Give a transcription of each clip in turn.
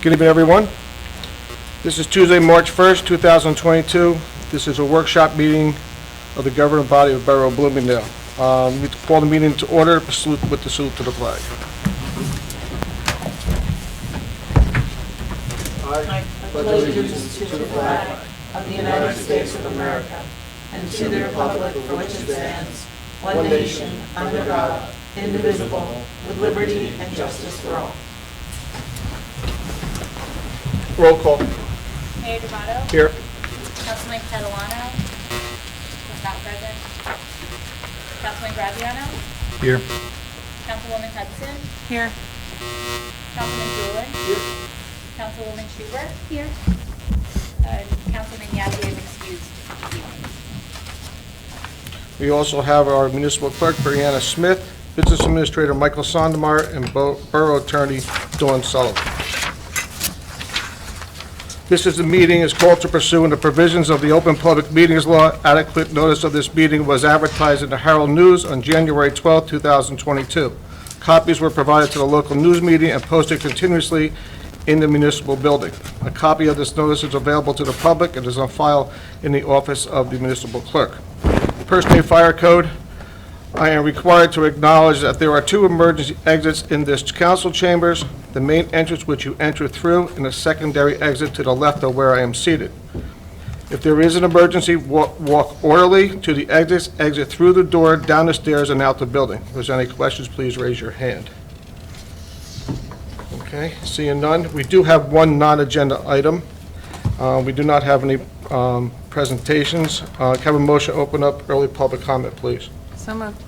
Good evening, everyone. This is Tuesday, March 1st, 2022. This is a workshop meeting of the governing body of Borough of Bloomingdale. We call the meeting to order with the salute to the flag. I pledge allegiance to the flag of the United States of America and to the republic for which it stands, one nation, under God, indivisible, with liberty and justice for all. Roll call. Mayor D'Amato? Here. Councilman Catalano? Is not present. Councilman Graziano? Here. Councilwoman Hudson? Here. Councilman Doolin? Here. Councilwoman Schubert? Here. Councilman Yazdi is excused this evening. We also have our municipal clerk, Brianna Smith, business administrator, Michael Sondermeyer, and borough attorney, Dawn Sullivan. The meeting is called to pursue the provisions of the Open Public Meetings Law. Adequate notice of this meeting was advertised in the Herald News on January 12, 2022. Copies were provided to the local news media and posted continuously in the municipal building. A copy of this notice is available to the public and is on file in the office of the municipal clerk. Personal fire code. I am required to acknowledge that there are two emergency exits in this council chambers, the main entrance which you enter through and a secondary exit to the left of where I am seated. If there is an emergency, walk orderly to the exits, exit through the door, down the stairs, and out the building. If there's any questions, please raise your hand. Okay, seeing none. We do have one non-agenda item. We do not have any presentations. Can I have a motion to open up early public comment, please? So moved.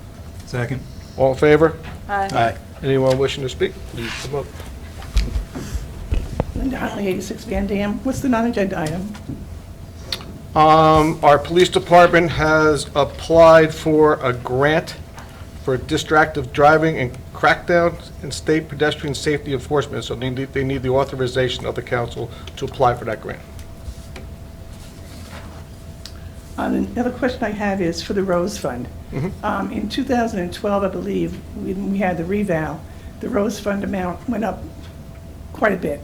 Second. All in favor? Aye. Anyone wishing to speak? Please come up. Linda Huntley, 86 Van Dam. What's the non-agenda item? Our police department has applied for a grant for distracted driving and crackdown and state pedestrian safety enforcement, so they need the authorization of the council to apply for that grant. Another question I have is for the Rose Fund. In 2012, I believe, when we had the reval, the Rose Fund amount went up quite a bit.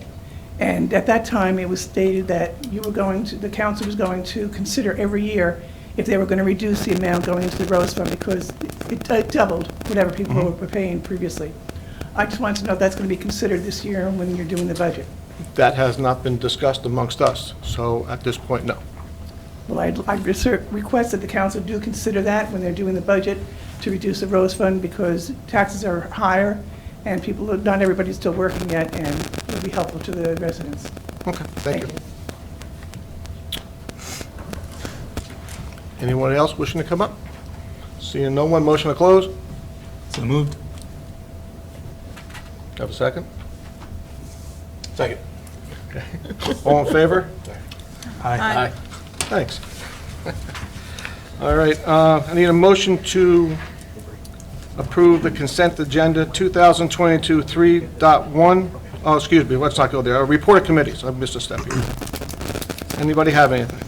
And at that time, it was stated that the council was going to consider every year if they were going to reduce the amount going into the Rose Fund because it doubled whatever people were paying previously. I just wanted to know if that's going to be considered this year when you're doing the budget. That has not been discussed amongst us, so at this point, no. Well, I'd request that the council do consider that when they're doing the budget to reduce the Rose Fund because taxes are higher and not everybody's still working yet, and it'll be helpful to the residents. Okay, thank you. Anyone else wishing to come up? Seeing no one, motion to close? So moved. Have a second? Second. Okay. All in favor? Aye. Thanks. All right, I need a motion to approve the consent agenda 2022 3.1. Oh, excuse me, let's not go there. Report of committees. I missed a step here. Anybody have anything?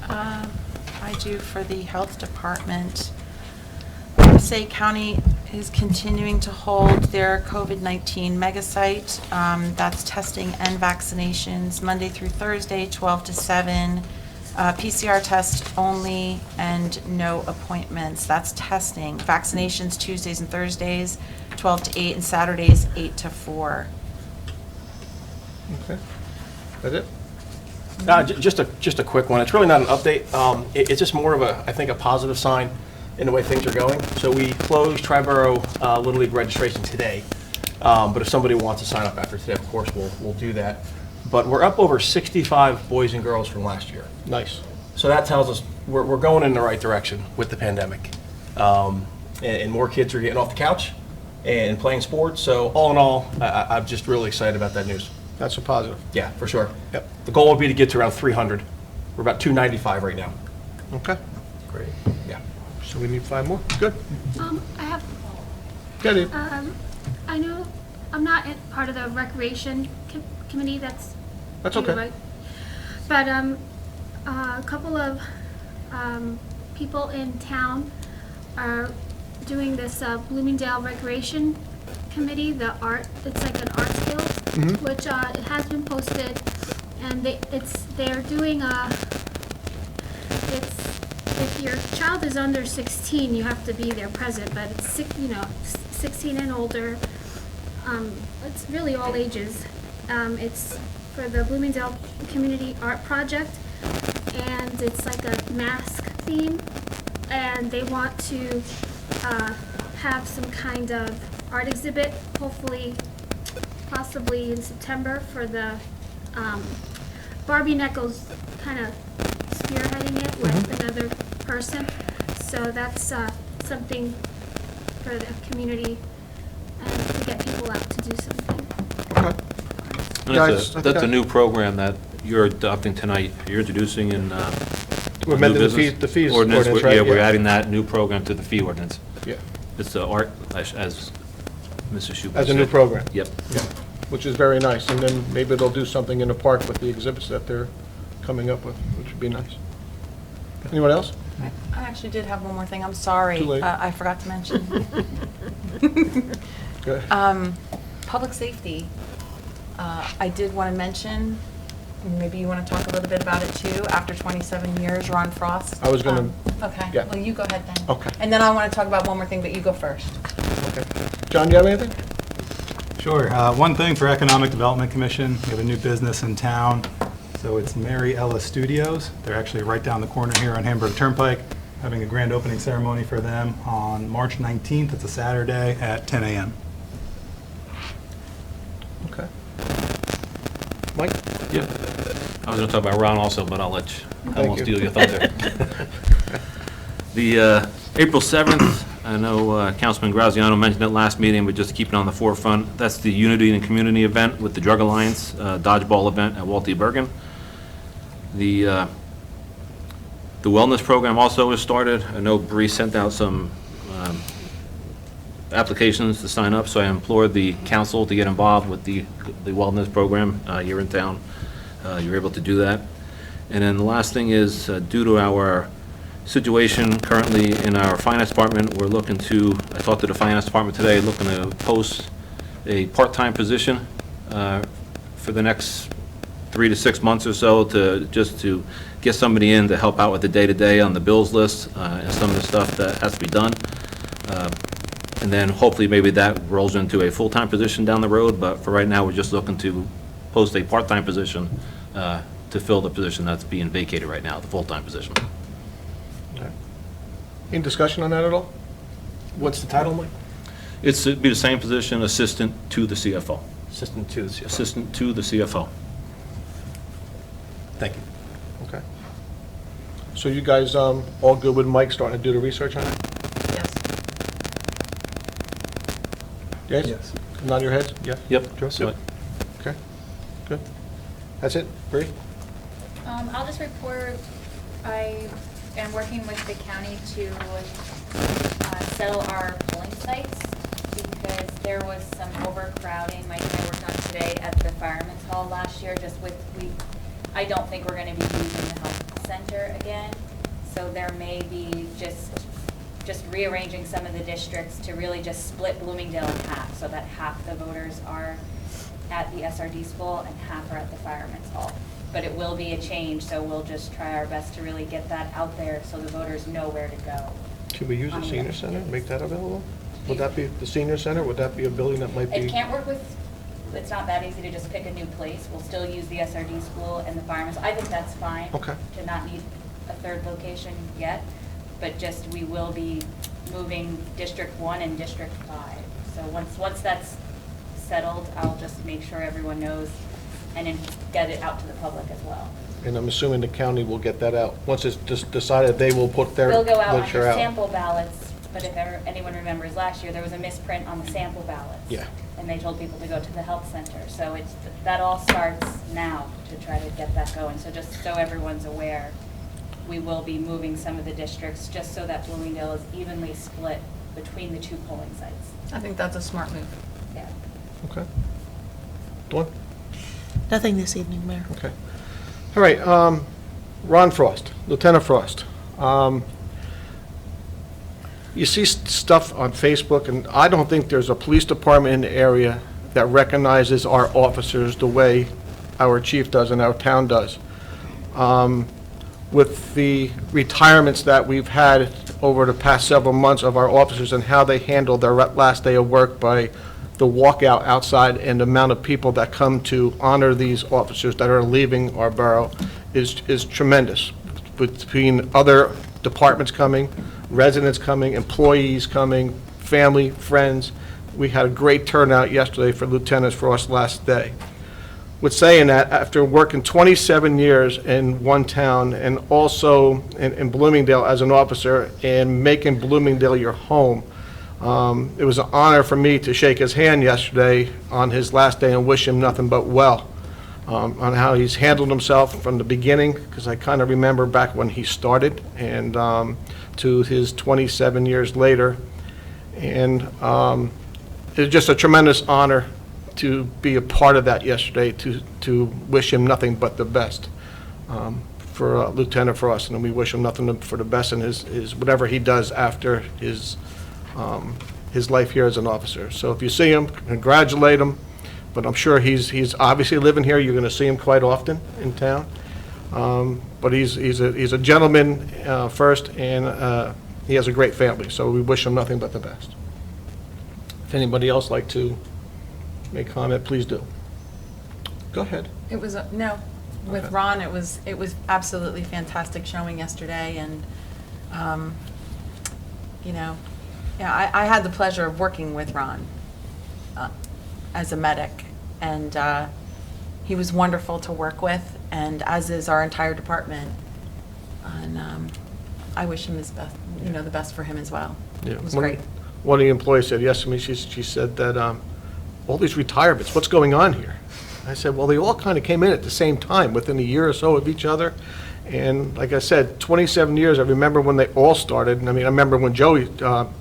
I do for the health department. Passaic County is continuing to hold their COVID-19 mega site. That's testing and vaccinations Monday through Thursday, 12 to 7. PCR test only and no appointments. That's testing. Vaccinations Tuesdays and Thursdays, 12 to 8, and Saturdays, 8 to 4. Okay. That's it? Just a quick one. It's really not an update. It's just more of I think a positive sign in the way things are going. So we closed Triborough Little League registration today. But if somebody wants to sign up after today, of course, we'll do that. But we're up over 65 boys and girls from last year. Nice. So that tells us we're going in the right direction with the pandemic. And more kids are getting off the couch and playing sports. So all in all, I'm just really excited about that news. That's a positive. Yeah, for sure. Yep. The goal would be to get to around 300. We're about 295 right now. Okay. Great. Yeah. So we need 5 more? Good. I have, Get it. I know I'm not part of the recreation committee that's That's you, okay. right? But a couple of people in town are doing this Bloomingdale Recreation Committee, it's like an art skills. which it has been posted, and they're doing if your child is under 16, you have to be there present, but it's 16 and older. It's really all ages. It's for the Bloomingdale Community Art Project, and it's like a mask theme, and they want to have some kind of art exhibit, hopefully, possibly in September, for the Barbie Neckles kind of spearheading it with another person. So that's something for the community and to get people out to do something. Okay. And Guys, that's a new program that you're adopting tonight. You're introducing in We're new amending business the fees ordinance, we're- right? Yeah, we're adding that new program to the fee ordinance. Yeah, It's art, as Mrs. Schubert as a new said. program. Yep. Yeah, which is very nice, and then maybe they'll do something in the park with the exhibits that they're coming up with, which would be nice. Anyone else? I actually did have one more thing. I'm sorry. Too late. I forgot to mention. Go ahead. Public safety. I did want to mention, maybe you want to talk a little bit about it too, after 27 years, Ron Frost. I was gonna- Okay, yeah. well, you go ahead then. Okay. And then I want to talk about one more thing, but you go first. Okay. John, do you have anything? Sure. One thing for Economic Development Commission, we have a new business in town. So it's Mary Ella Studios. They're actually right down the corner here on Hamburg Turnpike, having a grand opening ceremony for them on March 19th. It's a Saturday at 10 a.m. Okay. Mike? Yeah. I was going to talk about Ron also, but I'll let you, I Thank won't you. steal your thunder. The April 7th, I know Councilman Graziano mentioned it last meeting, but just to keep it on the forefront, that's the Unity and Community event with the Drug Alliance dodgeball event at Walt E. Bergen. The wellness program also has started. I know Bree sent out some applications to sign up, so I implored the council to get involved with the wellness program here in town. You're able to do that. And then the last thing is, due to our situation currently in our finance department, we're looking to, I talked to the finance department today, looking to post a part-time position for the next 3 to 6 months or so, to get somebody in to help out with the day-to-day on the bills list and some of the stuff that has to be done. And then hopefully maybe that rolls into a full-time position down the road, but for right now, we're just looking to post a part-time position to fill the position that's being vacated right now, the full-time position. Okay. Any discussion on that at all? What's the title, Mike? It'd be the same position, assistant to the CFO. Assistant to the CFO. Assistant to the CFO. Thank you. Okay. So you guys all good with Mike starting to do the research on it? Yes. Yes? Yes. Nod your heads? Yeah? Yep. Joe? So- Okay, good. That's it? Bree? I'll just report, I am working with the county to settle our polling sites because there was some overcrowding. Mike and I worked on today at the Fireman's Hall last year, just with, I don't think we're gonna be using the health center again. So there may be just rearranging some of the districts to really just split Bloomingdale in half, so that half the voters are at the SRD school and half are at the Fireman's Hall. But it will be a change, so we'll just try our best to really get that out there so the voters know where to go. Should we use the senior center, make that available? Would that be the senior center? Would that be a building that might It be? can't work with, it's not that easy to just pick a new place. We'll still use the SRD school and the Fireman's. I think that's fine. Okay. To not need a third location yet, but just we will be moving District 1 and District 5. So once that's settled, I'll just make sure everyone knows and then get it out to the public as well. And I'm assuming the county will get that out. Once it's just decided, they will put their They'll go out on literature your out. sample ballots, but if anyone remembers last year, there was a misprint on the sample ballots. Yeah. And they told people to go to the health center. So that all starts now to try to get that going. So just so everyone's aware, we will be moving some of the districts just so that Bloomingdale is evenly split between the two polling sites. I think that's a smart move. Yeah. Okay. Dawn? Nothing this evening, Mayor. Okay. All right, Ron Frost, Lieutenant Frost. You see stuff on Facebook, and I don't think there's a police department in the area that recognizes our officers the way our chief does and our town does. With the retirements that we've had over the past several months of our officers and how they handled their last day of work by the walkout outside and the amount of people that come to honor these officers that are leaving our borough is tremendous. Between other departments coming, residents coming, employees coming, family, friends, we had a great turnout yesterday for Lieutenant Frost's last day. With saying that, after working 27 years in one town and also in Bloomingdale as an officer and making Bloomingdale your home, it was an honor for me to shake his hand yesterday on his last day and wish him nothing but well on how he's handled himself from the beginning, because I kind of remember back when he started and to his 27 years later. And it's just a tremendous honor to be a part of that yesterday, to wish him nothing but the best for Lieutenant Frost, and we wish him nothing but the best in his whatever he does after his life here as an officer. So if you see him, congratulate him, but I'm sure he's obviously living here. You're going to see him quite often in town, but he's a gentleman first, and he has a great family, so we wish him nothing but the best. If anybody else like to make comment, please do. Go ahead. It was, no, with Okay. Ron, it was absolutely fantastic showing yesterday, and, yeah, I had the pleasure of working with Ron as a medic, and he was wonderful to work with, and as is our entire department, and I wish him his best, the best for him as well. Yeah. It was great. One of the employees said yes to me, she said that all these retirements, what's going on here? I said, well, they all kind of came in at the same time, within a year or so of each other. And like I said, 27 years, I remember when they all started. And I mean, I remember when Joey,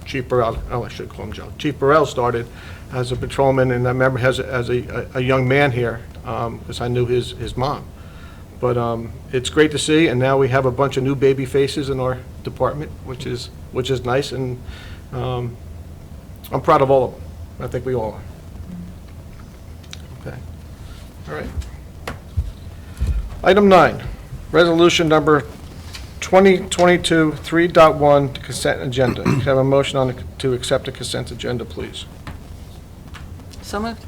Chief Burrell, I should call him Joe, Chief Burrell started as a patrolman, and I remember as a young man here, because I knew his mom. But it's great to see, and now we have a bunch of new baby faces in our department, which is nice, and I'm proud of all of them. I think we all are. Okay. All right. Item 9, resolution number 2022 3.1, consent agenda. Can I have a motion to accept the consent agenda, please? So moved.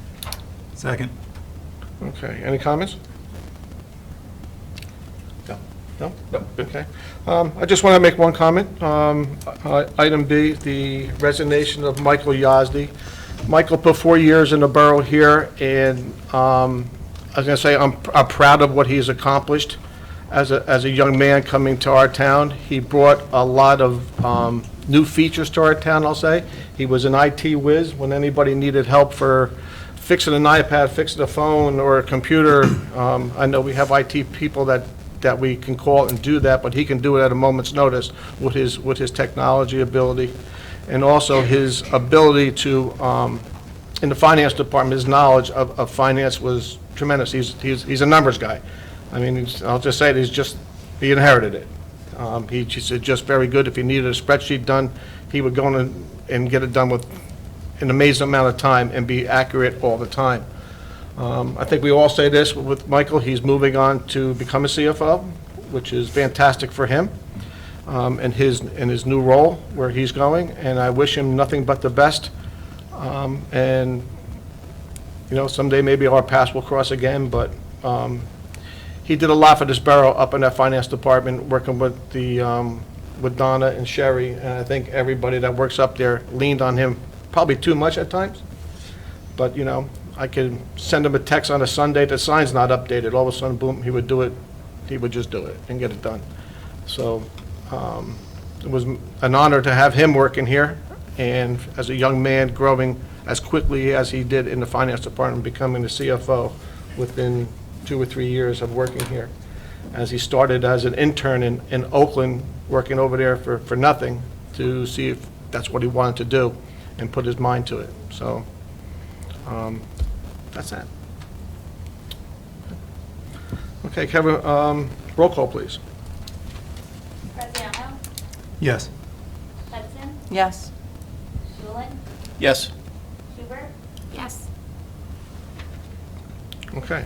Second. Okay, any comments? No. No? No. Okay. I just want to make one comment. Item B, the resignation of Michael Yazdi. Michael put 4 years in the borough here, and I was going to say I'm proud of what he's accomplished as a young man coming to our town. He brought a lot of new features to our town, I'll say. He was an IT whiz. When anybody needed help for fixing an iPad, fixing a phone or a computer, I know we have IT people that we can call and do that, but he can do it at a moment's notice with his technology ability. And also his ability to, in the finance department, his knowledge of finance was tremendous. He's a numbers guy. I mean, I'll just say it, he inherited it. He's just very good. If he needed a spreadsheet done, he would go in and get it done with an amazing amount of time and be accurate all the time. I think we all say this with Michael, he's moving on to become a CFO, which is fantastic for him. In his new role where he's going, and I wish him nothing but the best. And someday maybe our paths will cross again, but he did a lot for this borough up in that finance department, working with with Donna and Sherry, and I think everybody that works up there leaned on him probably too much at times. But I could send him a text on a Sunday, the sign's not updated, all of a sudden, boom, he would do it. He would just do it and get it done. So it was an honor to have him working here, and as a young man growing as quickly as he did in the finance department, becoming the CFO within 2 or 3 years of working here. As he started as an intern in Oakland, working over there for nothing, to see if that's what he wanted to do and put his mind to it. So that's that. Okay, Kevin, roll call, please. Graziano? Yes. Hudson? Yes. Shulin? Yes. Schubert? Yes. Okay.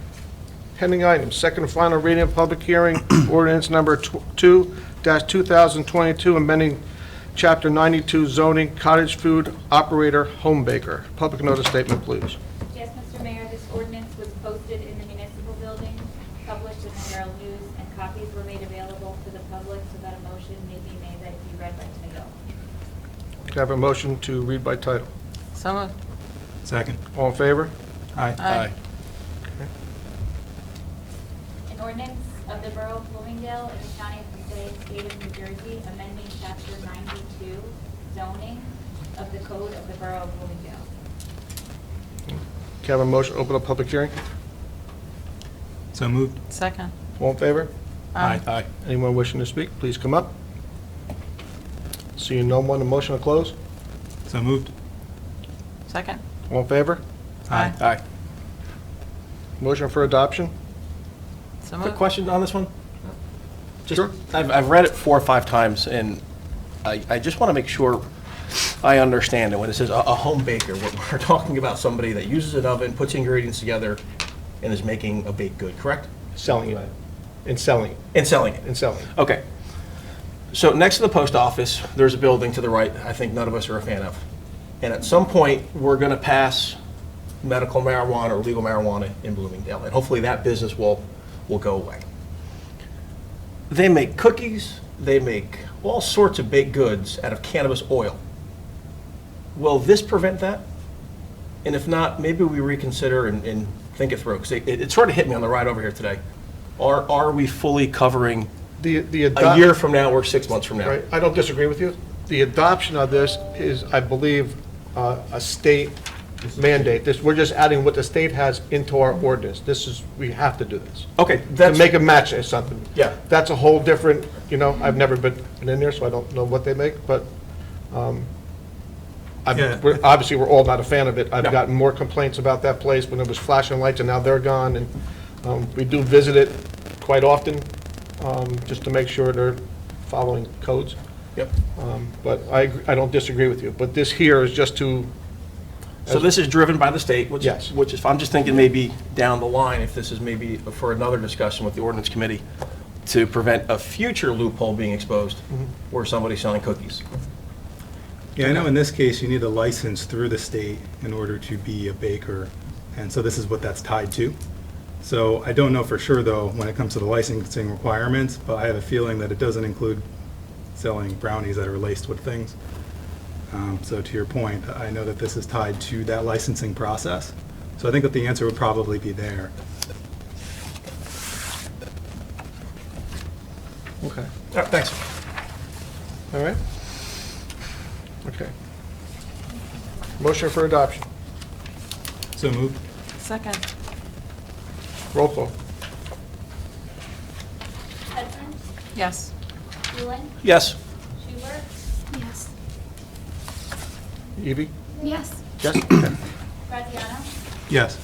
Pending items, second and final reading of public hearing, ordinance number 2-2022, amending Chapter 92 zoning, cottage food operator, home baker. Public notice statement, please. Yes, Mr. Mayor, this ordinance was posted in the municipal building, published in the Herald News, and copies were made available to the public so that a motion may be made that it be read by title. Can I have a motion to read by title? So moved. Second. All in favor? Aye. Aye. An ordinance of the Borough of Bloomingdale in the County of Passaic, State of New Jersey, amending Chapter 92 zoning of the Code of the Borough of Bloomingdale. Can I have a motion to open up public hearing? So moved. Second. All in favor? Aye. Anyone wishing to speak, please come up. Seeing no one, a motion to close? So moved. Second. All in favor? Aye. Aye. Motion for adoption? So Quick moved. question on this one? Just- Sure. I've read it 4 or 5 times, and I just want to make sure I understand it. When it says a home baker, we're talking about somebody that uses an oven, puts ingredients together, and is making a baked good, correct? Selling it. And selling it. And selling it. And selling it. Okay. So next to the post office, there's a building to the right I think none of us are a fan of. And at some point, we're going to pass medical marijuana or legal marijuana in Bloomingdale, and hopefully that business will go away. They make cookies, they make all sorts of baked goods out of cannabis oil. Will this prevent that? And if not, maybe we reconsider and think it through, because it sort of hit me on the ride over here today. Are we fully covering a year from now or 6 months from now? Right, I don't disagree with you. The adoption of this is, I believe, a state mandate. We're just adding what the state has into our ordinance. We have to do this. Okay, To that's, make a match or something. Yeah. That's a whole different, I've never been in there, so I don't know what they make, but Yeah. obviously, we're all not a fan of it. I've No. gotten more complaints about that place when it was flashing lights, and now they're gone, and we do visit it quite often, just to make sure they're following codes. yep. But I don't disagree with you, but this here is just to, So this is driven by the state, which Yes. is, I'm just thinking maybe down the line, if this is maybe for another discussion with the ordinance committee, to prevent a future loophole being exposed where somebody's selling cookies. Yeah, I know in this case, you need a license through the state in order to be a baker, and so this is what that's tied to. So I don't know for sure, though, when it comes to the licensing requirements, but I have a feeling that it doesn't include selling brownies that are laced with things. So to your point, I know that this is tied to that licensing process, so I think that the answer would probably be there. okay, Thanks. all right? Okay. Motion for adoption. So moved. Second. Roll call. Hudson, Yes. Hewlin, Yes. Schubert, Yes. Evie? Yes. Yes? Okay. Graziano, Yes.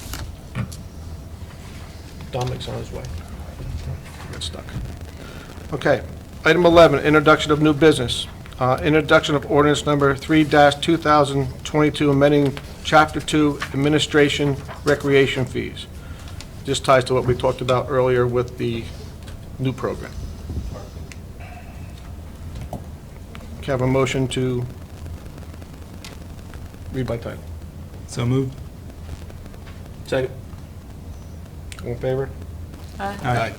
Dominic's on his way. Got stuck. Okay. Item 11, introduction of new business. Introduction of ordinance number 3-2022, amending Chapter 2, Administration Recreation Fees. This ties to what we talked about earlier with the new program. Can I have a motion to read by title? So moved. Second. All in favor? Aye. Aye.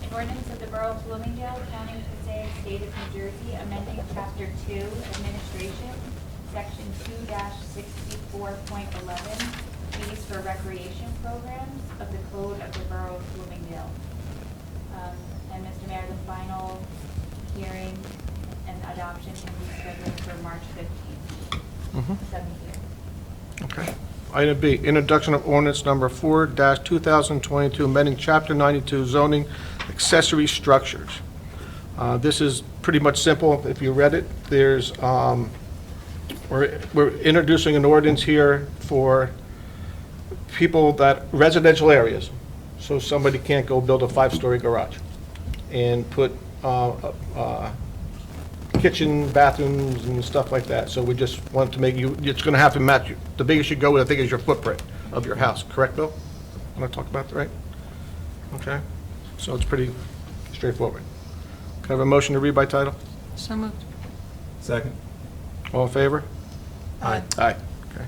an ordinance of the Borough of Bloomingdale, County of Passaic, State of New Jersey, amending Chapter 2, Administration, Section 2-64.11, fees for recreation programs of the Code of the Borough of Bloomingdale. And Mr. Mayor, the final hearing and adoption can be scheduled for March 15th, 7 p.m. Okay. Item B, introduction of ordinance number 4-2022, amending Chapter 92 zoning accessory structures. This is pretty much simple. If you read it, there's, we're introducing an ordinance here for people that, residential areas, so somebody can't go build a 5-story garage and put kitchen, bathrooms, and stuff like that. So we just want to make you, it's going to have to match, the biggest you go with, I think, is your footprint of your house. Correct, Bill? want to talk about, right? Okay, so it's pretty straightforward. Can I have a motion to read by title? So moved. Second. All in favor? Aye. Aye. Okay.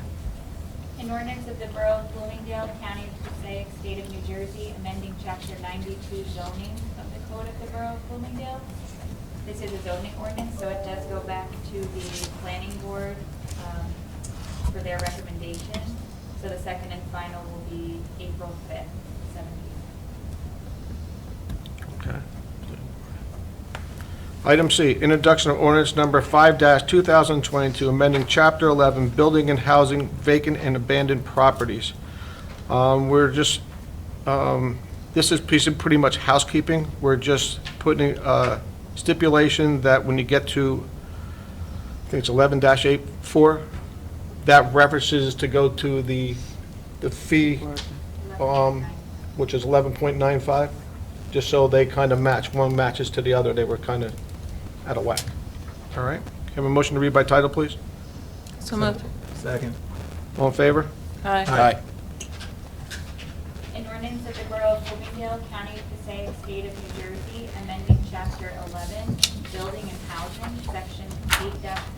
An ordinance of the Borough of Bloomingdale, County of Passaic, State of New Jersey, amending Chapter 92 zoning of the Code of the Borough of Bloomingdale. This is a zoning ordinance, so it does go back to the planning board for their recommendation. So the second and final will be April 5th, 7 p.m. Okay. Item C, introduction of ordinance number 5-2022, amending Chapter 11, Building and Housing Vacant and Abandoned Properties. We're just, this is pretty much housekeeping. We're just putting a stipulation that when you get to, I think it's 11-8-4, that references to go to the fee, which is 11.95, just so they kind of match. One matches to the other. They were kind of out of whack. All right. Can I have a motion to read by title, please? So moved. Second. All in favor? Aye. Aye. An ordinance of the Borough of Bloomingdale, County of Passaic, State of New Jersey, amending Chapter 11, Building and Housing, Section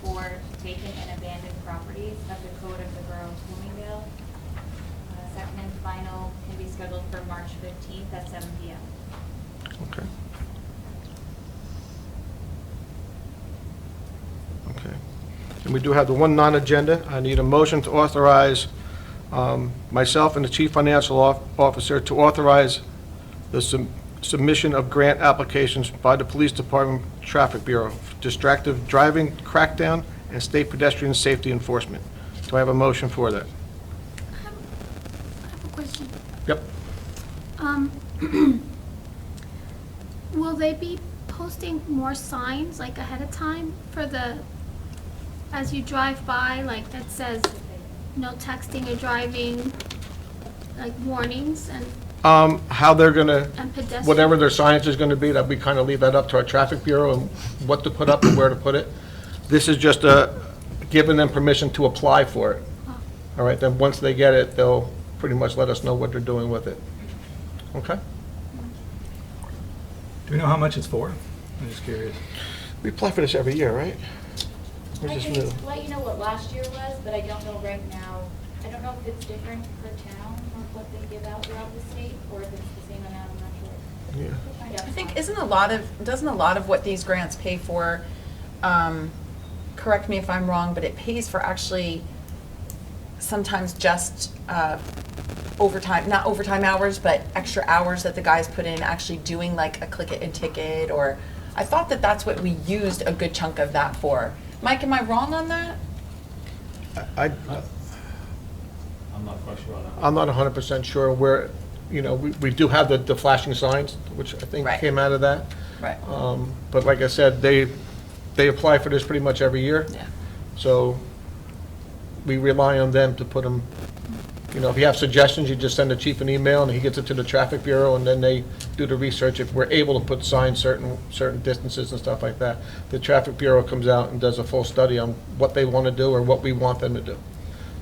8-4, Vacant and Abandoned Properties of the Code of the Borough of Bloomingdale. Second and final can be scheduled for March 15th at 7 p.m. Okay. Okay. And we do have the one non-agenda. I need a motion to authorize myself and the Chief Financial Officer to authorize the submission of grant applications by the Police Department Traffic Bureau, distracted driving crackdown, and state pedestrian safety enforcement. Do I have a motion for that? I have a question. Yep. Will they be posting more signs, like ahead of time for as you drive by, like that says no texting or driving, like warnings and How they're gonna, pedestrian? whatever their signage is gonna be, that we kind of leave that up to our traffic bureau and what to put up and where to put it. This is just giving them permission to apply for it. All right, then once they get it, they'll pretty much let us know what they're doing with it. Okay? Do we know how much it's for? I'm just curious. We apply for this every year, right? Or I is can this new? let you know what last year was, but I don't know right now. I don't know if it's different per town or what they give out throughout the state, or if it's the same amount, I'm not sure. Yeah. We'll find out I think, tomorrow. doesn't a lot of what these grants pay for, correct me if I'm wrong, but it pays for actually sometimes just overtime, not overtime hours, but extra hours that the guys put in actually doing like a click it and ticket, or, I thought that that's what we used a good chunk of that for. Mike, am I wrong on that? I'm not quite sure on that. I'm not 100% sure where, we do have the flashing signs, which I think Right. came out of that. Right. But like I said, they apply for this pretty much every year. Yeah. So we rely on them to put them, if you have suggestions, you just send the chief an email and he gets it to the traffic bureau and then they do the research. If we're able to put signs certain distances and stuff like that, the traffic bureau comes out and does a full study on what they want to do or what we want them to do.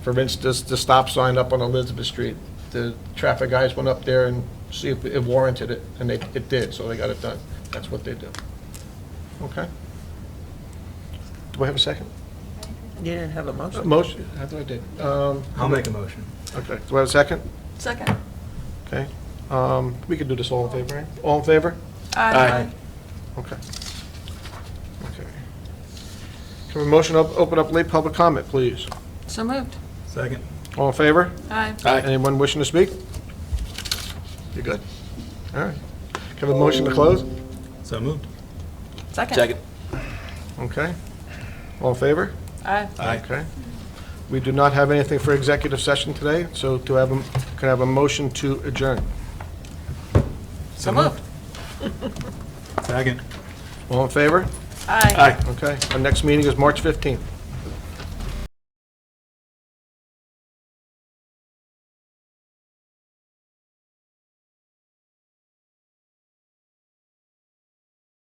For instance, the stop sign up on Elizabeth Street, the traffic guys went up there and see if it warranted it, and it did, so they got it done. That's what they do. Okay? Do I have a second? You didn't have a motion? Motion, I thought I did. I'll make a motion. Okay, do I have a second? Second. Okay. We can do this all in favor, right? All in favor? Aye. Okay. Okay. Can we motion open up late public comment, please? So moved. Second. All in favor? Aye. Aye. Anyone wishing to speak? You good? All right. Can we have a motion to close? So moved. Second. Second. Okay. All in favor? Aye. Okay. We do not have anything for executive session today, so can I have a motion to adjourn? So moved. Second. All in favor? Aye. Okay. Our next meeting is March 15th.